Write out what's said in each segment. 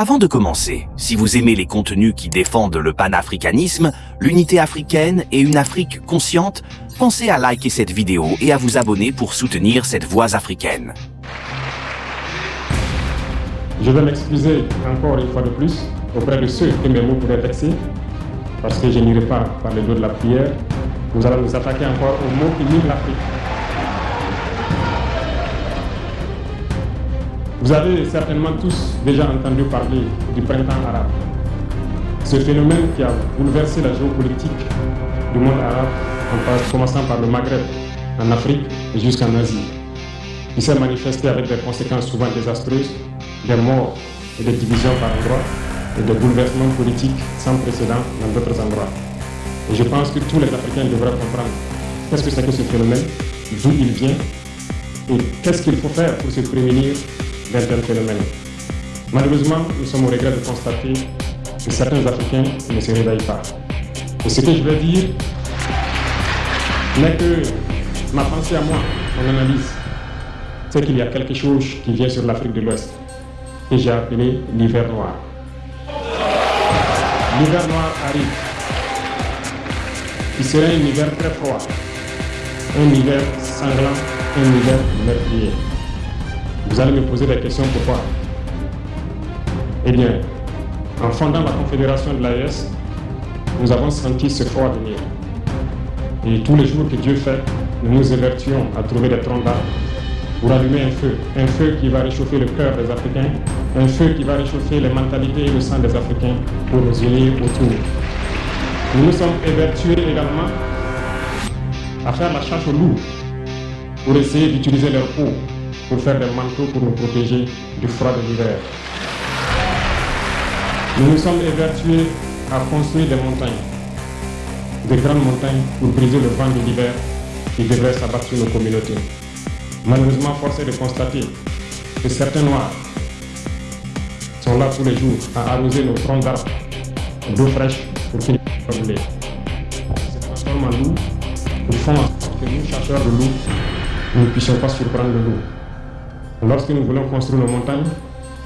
Avant de commencer, si vous aimez les contenus qui défendent le panafricanisme, l'unité africaine et une Afrique consciente, pensez à liker cette vidéo et à vous abonner pour soutenir cette voix africaine. Je vais m'excuser encore une fois de plus auprès de ceux que mes mots pourraient vexer, parce que je n'irai pas par le dos de la prière. Nous allons nous attaquer encore aux mots qui minent l'Afrique. Vous avez certainement tous déjà entendu parler du printemps arabe. Ce phénomène qui a bouleversé la géopolitique du monde arabe, en commençant par le Maghreb, en Afrique et jusqu'en Asie, qui s'est manifesté avec des conséquences souvent désastreuses, des morts et des divisions par endroits, et des bouleversements politiques sans précédent dans d'autres endroits. Et je pense que tous les Africains devraient comprendre qu'est-ce que c'est que ce phénomène, d'où il vient, et qu'est-ce qu'il faut faire pour se prémunir d'un tel phénomène. Malheureusement, nous sommes au regret de constater que certains Africains ne se réveillent pas. Et ce que je vais dire n'est que ma pensée à moi, mon analyse, c'est qu'il y a quelque chose qui vient sur l'Afrique de l'Ouest, que j'ai appelé l'hiver noir. L'hiver noir arrive. Il sera un hiver très froid, un hiver sanglant, un hiver meurtrier. Vous allez me poser des questions, pourquoi? Eh bien, en fondant la Confédération de l'AES, nous avons senti ce froid venir. Et tous les jours que Dieu fait, nous nous évertuons à trouver des troncs d'arbres pour allumer un feu qui va réchauffer le cœur des Africains, un feu qui va réchauffer les mentalités et le sang des Africains pour nous unir autour. Nous nous sommes évertués également à faire la chasse aux loups pour essayer d'utiliser leur peau pour faire des manteaux pour nous protéger du froid de l'hiver. Nous nous sommes évertués à construire des montagnes, des grandes montagnes pour briser le vent de l'hiver qui devrait s'abattre sur nos communautés. Malheureusement, force est de constater que certains Noirs sont là tous les jours à arroser nos troncs d'arbres d'eau fraîche pour qu'ils ne soient brûlés. Ils se transforment en loups pour faire en sorte que nous, chercheurs de loups, nous ne puissions pas surprendre le loup. Lorsque nous voulons construire nos montagnes,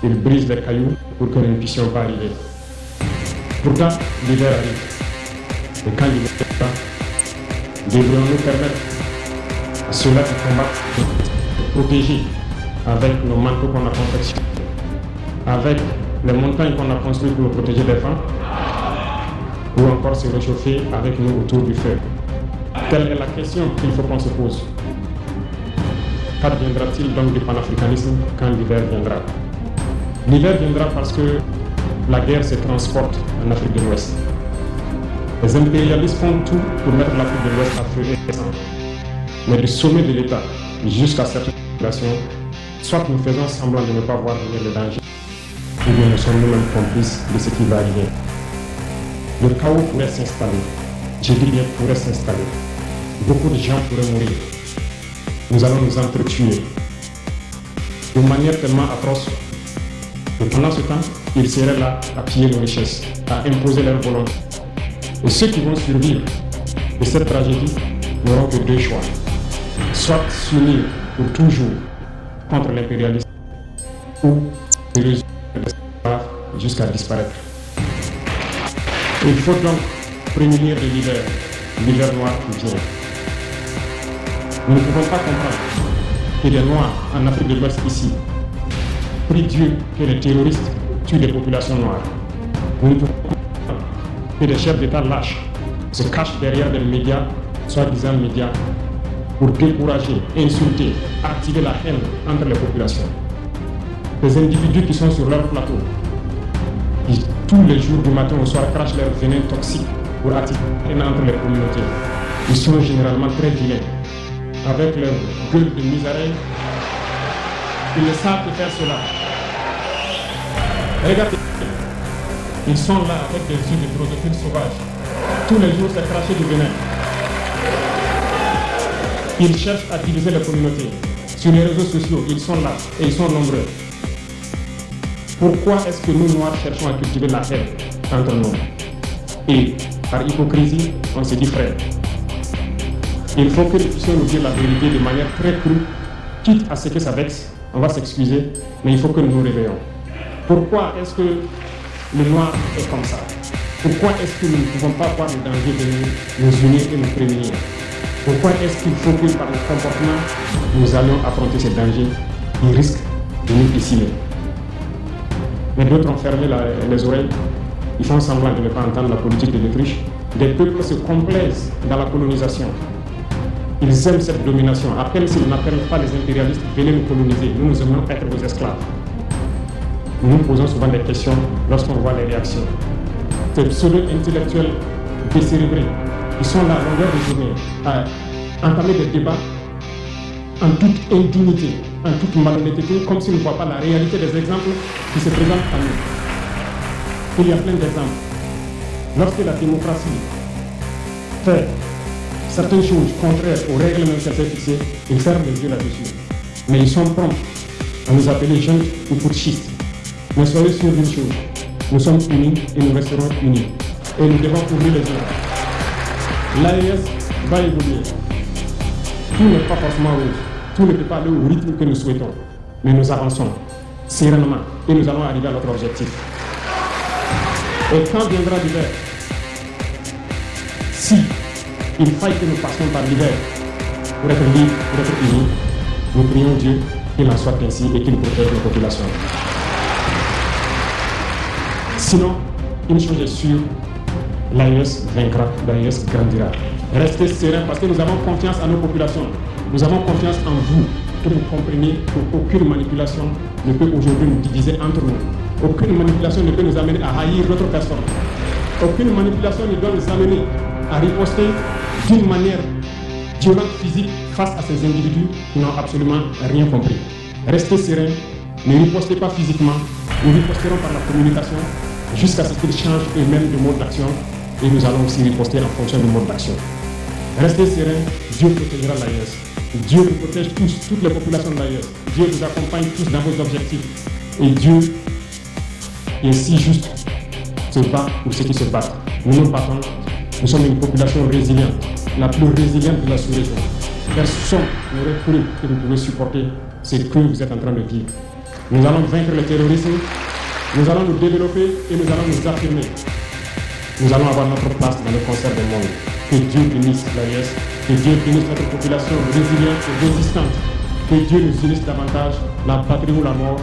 ils brisent les cailloux pour que nous ne puissions pas arriver. Pourtant, l'hiver arrive. Et quand l'hiver arrive, devrions-nous permettre à ceux-là qui combattent de protéger avec nos manteaux qu'on a confectionnés, avec les montagnes qu'on a construites pour nous protéger des vents, ou encore se réchauffer avec nous autour du feu? Telle est la question qu'il faut qu'on se pose. Qu'adviendra-t-il donc du panafricanisme quand l'hiver viendra? L'hiver viendra parce que la guerre se transporte en Afrique de l'Ouest. Les impérialistes font tout pour mettre l'Afrique de l'Ouest à feu et sang. Mais du sommet de l'État jusqu'à certaines populations, soit nous faisons semblant de ne pas voir venir le danger, ou bien nous sommes nous-mêmes complices de ce qui va arriver. Le chaos pourrait s'installer. Je dis bien pourrait s'installer. Beaucoup de gens pourraient mourir. Nous allons nous entretuer d'une manière tellement atroce. Et pendant ce temps, ils seraient là à piller nos richesses, à imposer leur volonté. Et ceux qui vont survivre de cette tragédie n'auront que deux choix. Soit s'unir pour toujours contre l'impérialisme, ou se résoudre jusqu'à disparaître. Il faut donc prémunir de l'hiver noir qui vient. Nous ne pouvons pas comprendre que les Noirs en Afrique de l'Ouest ici prient Dieu que les terroristes tuent les populations noires. Nous ne pouvons pas comprendre que des chefs d'État lâches se cachent derrière des médias, soi-disant médias, pour décourager, insulter, activer la haine entre les populations. Des individus qui sont sur leur plateau, qui tous les jours du matin au soir crachent leur venin toxique pour attirer la haine entre les communautés. Ils sont généralement très vilains. Avec leur gueule de misareille, ils ne savent que faire cela. Regardez, ils sont là avec des yeux de drosophiles sauvages. Tous les jours, c'est cracher du venin. Ils cherchent à diviser les communautés. Sur les réseaux sociaux, ils sont là et ils sont nombreux. Pourquoi est-ce que nous, Noirs, cherchons à cultiver la haine entre nous? Et par hypocrisie, on se dit frère. Il faut que nous puissions nous dire la vérité de manière très crue, quitte à ce que ça vexe, on va s'excuser, mais il faut que nous nous réveillons. Pourquoi est-ce que le noir est comme ça? Pourquoi est-ce que nous ne pouvons pas voir le danger venir, nous unir et nous prévenir? Pourquoi est-ce qu'il faut que par le comportement, nous allions affronter ces dangers qui risquent de nous décimer? Mais d'autres ont fermé les oreilles, ils font semblant de ne pas entendre la politique de l'Autriche. Des peuples se complaisent dans la colonisation. Ils aiment cette domination. À peine s'ils n'appellent pas les impérialistes, venez nous coloniser, nous aimons être vos esclaves. Nous posons souvent des questions lorsqu'on voit les réactions. Ces pseudo-intellectuels décérébrés, ils sont là à longueur de journée à entamer des débats en toute indignité, en toute malhonnêteté, comme s'ils ne voient pas la réalité des exemples qui se présentent à nous. Il y a plein d'exemples. Lorsque la démocratie fait certaines choses contraires aux règles même qu'elle s'est fixées, ils ferment les yeux là-dessus. Mais ils sont prompts à nous appeler jeunes ou putschistes. Mais soyez sûrs d'une chose, nous sommes unis et nous resterons unis. Et nous devons ouvrir les yeux. L'AES va évoluer. Tout n'est pas forcément rose. Tout ne peut pas aller au rythme que nous souhaitons. Mais nous avançons sereinement et nous allons arriver à notre objectif. Et quand viendra l'hiver, si il faille que nous passions par l'hiver pour être libres, pour être unis, nous prions Dieu qu'il en soit ainsi et qu'il protège nos populations. Sinon, une chose est sûre, l'AES vaincra, l'AES grandira. Restez sereins parce que nous avons confiance en nos populations. Nous avons confiance en vous pour que vous compreniez qu'aucune manipulation ne peut aujourd'hui nous diviser entre nous. Aucune manipulation ne peut nous amener à haïr notre personne. Aucune manipulation ne doit nous amener à riposter d'une manière violente physique face à ces individus qui n'ont absolument rien compris. Restez sereins, ne ripostez pas physiquement, nous riposterons par la communication jusqu'à ce qu'ils changent eux-mêmes de mode d'action et nous allons aussi riposter en fonction du mode d'action. Restez sereins, Dieu protégera l'AES. Dieu vous protège tous, toutes les populations de l'AES. Dieu vous accompagne tous dans vos objectifs. Et Dieu est si juste se bat pour ceux qui se battent. Nous nous battons, nous sommes une population résiliente, la plus résiliente de la sous-région. Personne n'aurait cru que vous pouvez supporter ce que vous êtes en train de vivre. Nous allons vaincre le terrorisme, nous allons nous développer et nous allons nous affirmer. Nous allons avoir notre place dans le concert du monde. Que Dieu bénisse l'AES, que Dieu bénisse notre population résiliente et résistante. Que Dieu nous unisse davantage, la patrie ou la mort.